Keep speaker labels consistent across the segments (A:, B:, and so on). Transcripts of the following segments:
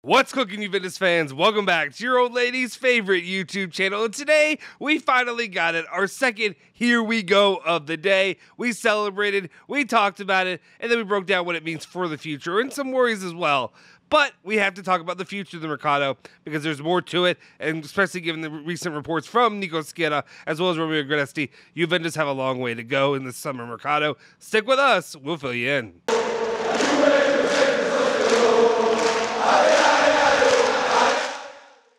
A: What's cooking, Juventus fans? Welcome back to your old lady's favorite YouTube channel. And today, we finally got it. Our second Here We Go of the day. We celebrated, we talked about it, and then we broke down what it means for the future and some worries as well. But we have to talk about the future of the Mercado because there's more to it, and especially given the recent reports from Nico Schiera as well as Romeo Guidetti, Juventus have a long way to go in the summer Mercado. Stick with us. We'll fill you in.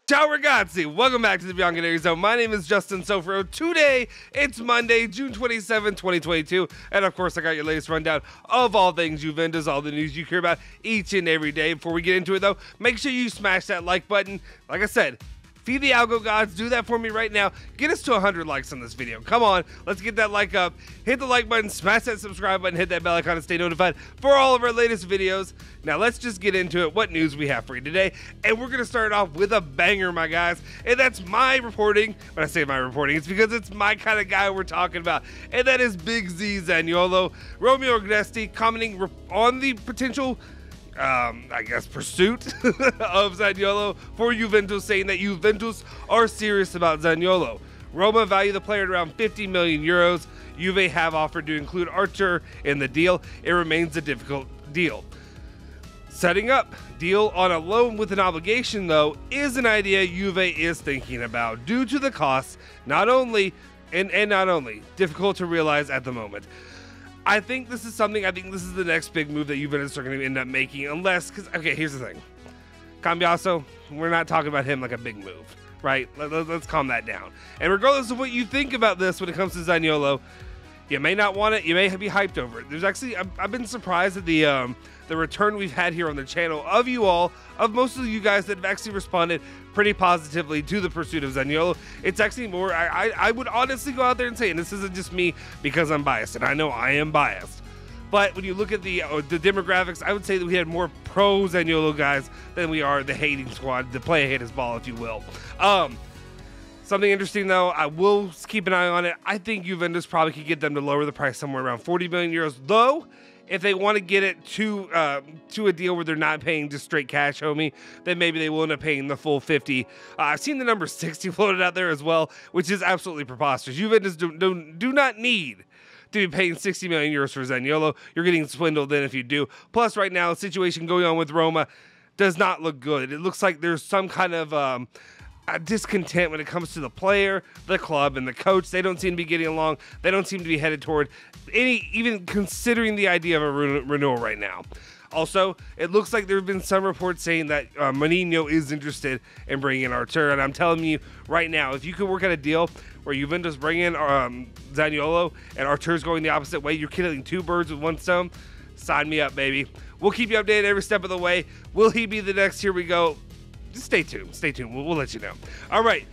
A: Ciao ragazzi, welcome back to the Bianconeri Zone. My name is Justin Sofro. Today, it's Monday, June 27, 2022, and of course I got your latest rundown of all things Juventus, all the news you hear about each and every day. Before we get into it though, make sure you smash that like button. Like I said, feed the algo gods, do that for me right now. Get us to 100 likes on this video. Come on, let's get that like up. Hit the like button, smash that subscribe button, hit that bell icon to stay notified for all of our latest videos. Now let's just get into it, what news we have for you today. And we're going to start off with a banger, my guys. And that's my reporting. When I say my reporting, it's because it's my kind of guy we're talking about. And that is Big Z Zaniolo. Romeo Guidetti commenting on the potential pursuit of Zaniolo for Juventus, saying that Juventus are serious about Zaniolo. Roma value the player at around 50 million euros. Juve have offered to include Archer in the deal. It remains a difficult deal. Setting up deal on a loan with an obligation, though, is an idea Juve is thinking about due to the costs, not only difficult to realize at the moment. I think this is the next big move that Juventus are going to end up making, okay, here's the thing. Cambiaso, we're not talking about him like a big move, right? Let's calm that down. And regardless of what you think about this when it comes to Zaniolo, you may not want it, you may be hyped over it. There's actually, I've been surprised at the return we've had here on the channel of most of you guys that have actually responded pretty positively to the pursuit of Zaniolo. It's actually more, I would honestly go out there and say, and this isn't just me because I'm biased, and I know I am biased, but when you look at the demographics, I would say that we had more pro Zaniolo guys than we are the hating squad, the play hate his ball, if you will. Something interesting, though, I will keep an eye on it. I think Juventus probably could get them to lower the price somewhere around 40 million euros, though. If they want to get it to a deal where they're not paying just straight cash, homie, then maybe they will end up paying the full 50. I've seen the number 60 floated out there as well, which is absolutely preposterous. Juventus do not need to be paying 60 million euros for Zaniolo. You're getting swindled then if you do. Plus, right now, the situation going on with Roma does not look good. It looks like there's some kind of discontent when it comes to the player, the club, and the coach. They don't seem to be getting along. They don't seem to be headed toward even considering the idea of a renewal right now. Also, it looks like there have been some reports saying that Mourinho is interested in bringing in Archer, and I'm telling you right now, if you could work out a deal where Juventus bring in Zaniolo and Archer's going the opposite way, you're killing two birds with one stone. Sign me up, baby. We'll keep you updated every step of the way. Will he be the next Here We Go? Just stay tuned. Stay tuned. We'll let you know. All right.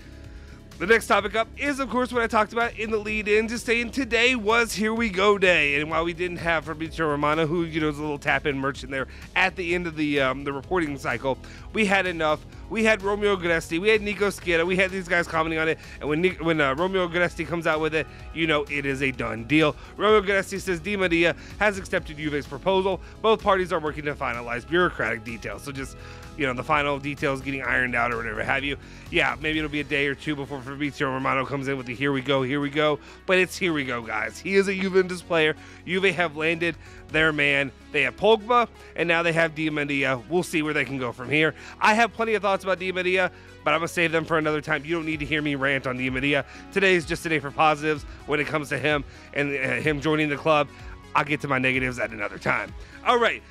A: The next topic up is, of course, what I talked about in the lead-in, just saying today was Here We Go Day. And while we didn't have Fabrizio Romano, who, is a little tap-in merchant there at the end of the reporting cycle, we had enough. We had Romeo Guidetti, we had Nico Schiera, we had these guys commenting on it, and when Romeo Guidetti comes out with it, it is a done deal. Romeo Guidetti says Di Maria has accepted Juve's proposal. Both parties are working to finalize bureaucratic details, so just, the final details getting ironed out or whatever have you. Yeah, maybe it'll be a day or two before Fabrizio Romano comes in with the here we go, but it's here we go, guys. He is a Juventus player. Juve have landed their man. They have Pogba, and now they have Di Maria. We'll see where they can go from here. I have plenty of thoughts about Di Maria, but I'm going to save them for another time. You don't need to hear me rant on Di Maria. Today is just a day for positives when it comes to him and him joining the club. I'll get to my negatives at another time. All right.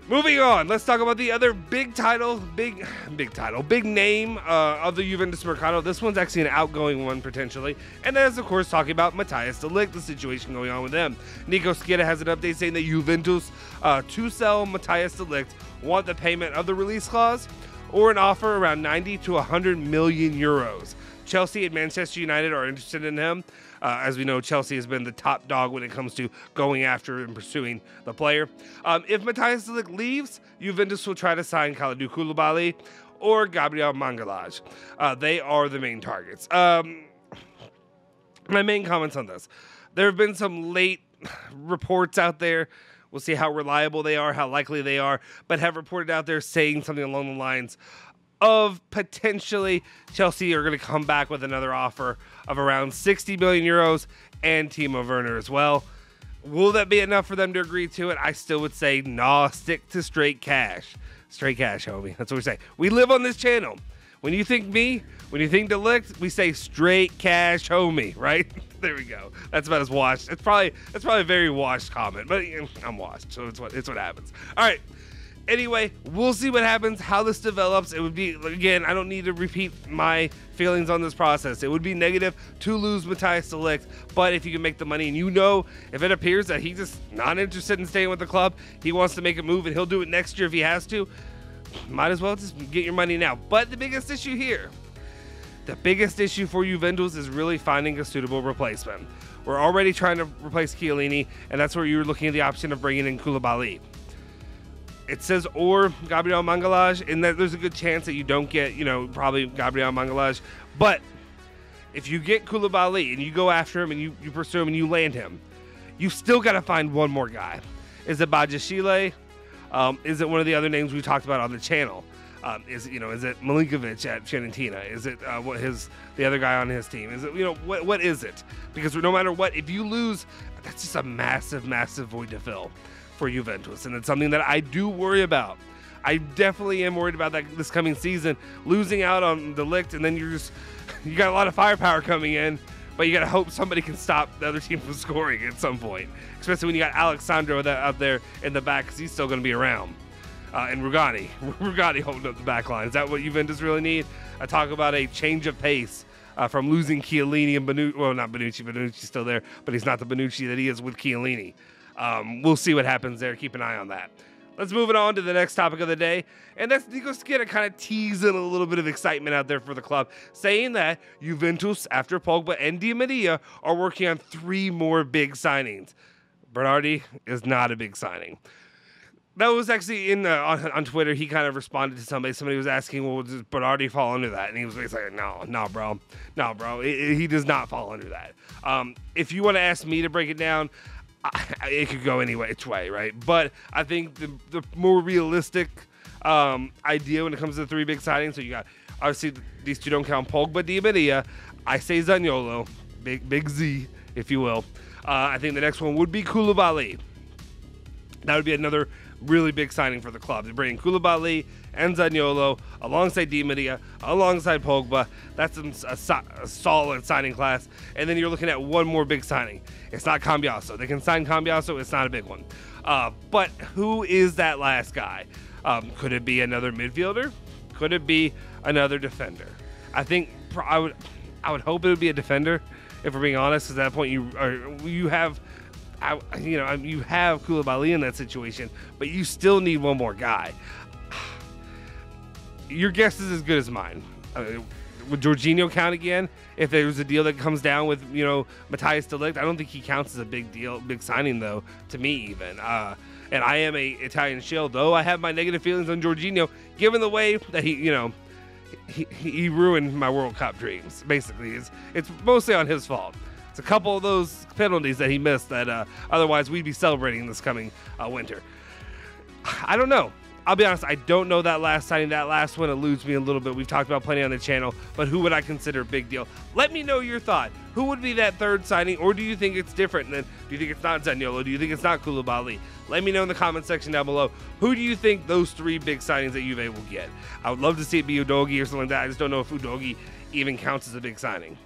A: Moving on, let's talk about the other big name of the Juventus Mercado. This one's actually an outgoing one, potentially. And that is, of course, talking about Matthias de Ligt, the situation going on with them. Nico Schiera has an update saying that Juventus, to sell Matthias de Ligt, want the payment of the release clause or an offer around 90 to 100 million euros. Chelsea and Manchester United are interested in him. As we know, Chelsea has been the top dog when it comes to going after and pursuing the player. If Matthias de Ligt leaves, Juventus will try to sign Kalidou Koulibaly or Gabriel Magalhaes. They are the main targets. My main comments on this. There have been some late reports out there We'll see how reliable they are, how likely they are, but have reported out there saying something along the lines of potentially Chelsea are going to come back with another offer of around 60 million euros and Timo Werner as well. Will that be enough for them to agree to it? I still would say, nah, stick to straight cash. Straight cash, homie. That's what we say. We live on this channel. When you think me, when you think De Ligt, we say straight cash, homie, right? There we go. That's about as washed. That's probably a very washed comment, but I'm washed, so it's what happens. All right. Anyway, we'll see what happens, how this develops. It would be, again, I don't need to repeat my feelings on this process. It would be negative to lose Matthijs De Ligt, but if you can make the money, and if it appears that he's just not interested in staying with the club, he wants to make a move, and he'll do it next year if he has to, might as well just get your money now. But the biggest issue here, the biggest issue for Juventus is really finding a suitable replacement. We're already trying to replace Chiellini, and that's where you're looking at the option of bringing in Koulibaly. It says or Gabriel Magalhaes, and that there's a good chance that you don't get, probably Gabriel Magalhaes. But if you get Koulibaly and you go after him and you pursue him and you land him, you still got to find one more guy. Is it Bajashile? Is it one of the other names we talked about on the channel? Is it Milinkovic at Fiorentina? Is it the other guy on his team? Is it what is it? Because no matter what, if you lose, that's just a massive, massive void to fill for Juventus, and it's something that I do worry about. I definitely am worried about that this coming season, losing out on De Ligt, and then you got a lot of firepower coming in, but you got to hope somebody can stop the other team from scoring at some point, especially when you got Alexandro out there in the back, because he's still going to be around. And Rugani holding up the back line. Is that what Juventus really need? I talk about a change of pace from losing Chiellini and Bonucci. Well, not Bonucci. Bonucci's still there, but he's not the Bonucci that he is with Chiellini. We'll see what happens there. Keep an eye on that. Let's move it on to the next topic of the day. And that's Nico Skidda kind of teasing a little bit of excitement out there for the club, saying that Juventus, after Pogba and Di Maria, are working on 3 more big signings. Bernardi is not a big signing. That was actually on Twitter. He kind of responded to somebody. Somebody was asking, well, does Bernardi fall under that? And he was like, no, bro. He does not fall under that. If you want to ask me to break it down, it could go which way, right? But I think the more realistic idea when it comes to the 3 big signings, so you got, obviously, these 2 don't count Pogba, Di Maria. I say Zaniolo, big Z, if you will. I think the next one would be Koulibaly. That would be another really big signing for the club. They're bringing Koulibaly and Zaniolo alongside Di Maria, alongside Pogba. That's a solid signing class. And then you're looking at one more big signing. It's not Cambiaso. They can sign Cambiaso. It's not a big one. But who is that last guy? Could it be another midfielder? Could it be another defender? I think I would hope it would be a defender, if we're being honest. At that point, you have Koulibaly in that situation, but you still need one more guy. Your guess is as good as mine. Would Jorginho count again if there was a deal that comes down with Matthijs De Ligt? I don't think he counts as a big signing though, to me even. And I am a Italian shill, though I have my negative feelings on Jorginho, given the way that he ruined my World Cup dreams. Basically, it's mostly on his fault. It's a couple of those penalties that he missed that otherwise we'd be celebrating this coming winter. I don't know. I'll be honest, I don't know that last signing. That last one eludes me a little bit. We've talked about plenty on the channel, but who would I consider a big deal? Let me know your thought. Who would be that third signing, or do you think it's different? Do you think it's not Zaniolo? Do you think it's not Koulibaly? Let me know in the comment section down below. Who do you think those 3 big signings that Juve will get? I would love to see it be Udogie or something like that. I just don't know if Udogie even counts as a big signing.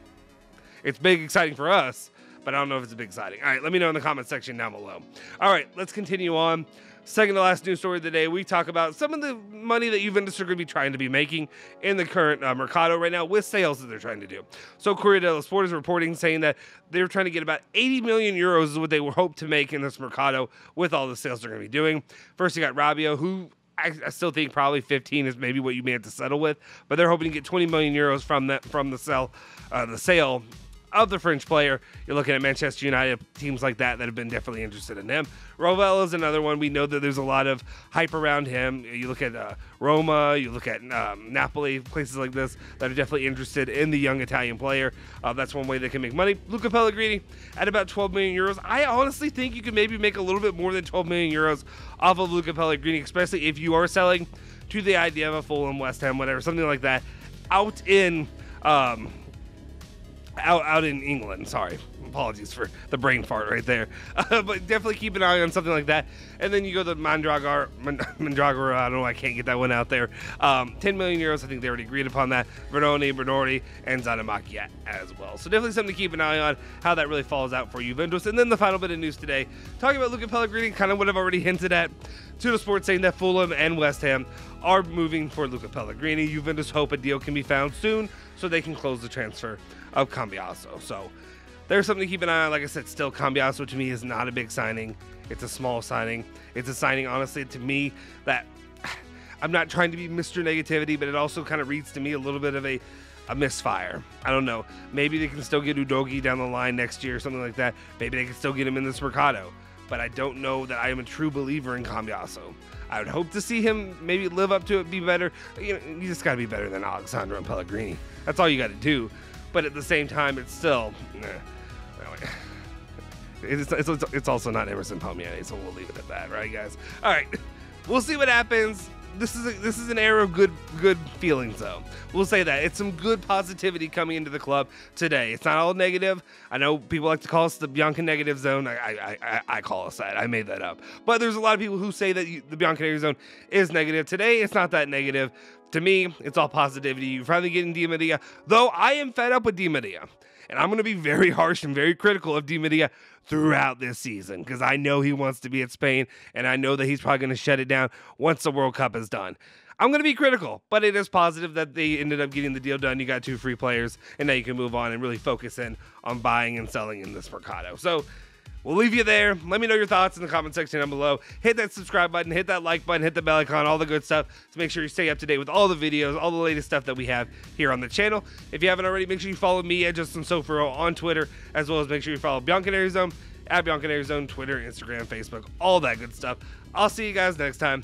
A: It's big, exciting for us, but I don't know if it's a big signing. All right, let me know in the comment section down below. All right, let's continue on. Second to last news story of the day, we talk about some of the money that Juventus are going to be trying to be making in the current Mercado right now with sales that they're trying to do. So Corriere dello Sport is reporting saying that they're trying to get about 80 million euros is what they hope to make in this Mercado with all the sales they're going to be doing. First, you got Rabiot, who I still think probably 15 is maybe what you may have to settle with, but they're hoping to get 20 million euros from the sale of the French player. You're looking at Manchester United, teams like that have been definitely interested in him. Rovella is another one. We know that there's a lot of hype around him. You look at Roma, you look at Napoli, places like this that are definitely interested in the young Italian player. That's one way they can make money. Luca Pellegrini at about 12 million euros. I honestly think you could maybe make a little bit more than 12 million euros off of Luca Pellegrini, especially if you are selling to the idea of a Fulham, West Ham, whatever, something like that, out in England. Sorry, apologies for the brain fart right there. But definitely keep an eye on something like that. And then you go to Mandragora. I don't know, I can't get that one out there. 10 million euros. I think they already agreed upon that. Bernardi, and Zanamaki as well. So definitely something to keep an eye on how that really falls out for Juventus. And then the final bit of news today, talking about Luca Pellegrini, kind of what I've already hinted at to the sports, saying that Fulham and West Ham are moving for Luca Pellegrini. Juventus hope a deal can be found soon so they can close the transfer of Cambiaso. So there's something to keep an eye on. Like I said, still, Cambiaso to me is not a big signing. It's a small signing. It's a signing, honestly, to me, that I'm not trying to be Mr. Negativity, but it also kind of reads to me a little bit of a misfire. I don't know. Maybe they can still get Udogi down the line next year or something like that. Maybe they can still get him in this Mercado. But I don't know that I am a true believer in Cambiaso. I would hope to see him maybe live up to it, be better. You just got to be better than Alexandro and Pellegrini. That's all you got to do. But at the same time, it's still, it's also not Emerson Palmieri, so we'll leave it at that, right, guys? All right, we'll see what happens. This is an era of good feelings, though. We'll say that. It's some good positivity coming into the club today. It's not all negative. I know people like to call us the Bianca negative zone. I call us that. I made that up. But there's a lot of people who say that the Bianca negative zone is negative. Today, it's not that negative. To me, it's all positivity. You're finally getting Di Maria, though I am fed up with Di Maria. And I'm going to be very harsh and very critical of Di Maria throughout this season, because I know he wants to be at Spain, and I know that he's probably going to shut it down once the World Cup is done. I'm going to be critical, but it is positive that they ended up getting the deal done. You got 2 free players, and now you can move on and really focus in on buying and selling in this Mercado. So we'll leave you there. Let me know your thoughts in the comment section down below. Hit that subscribe button, hit that like button, hit the bell icon, all the good stuff to make sure you stay up to date with all the videos, all the latest stuff that we have here on the channel. If you haven't already, make sure you follow me at Justin Sofero on Twitter, as well as make sure you follow Bianconeri Zone at Bianconeri Zone, Twitter, Instagram, Facebook, all that good stuff. I'll see you guys next time.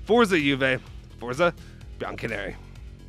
A: Forza Juve, Forza Bianconeri.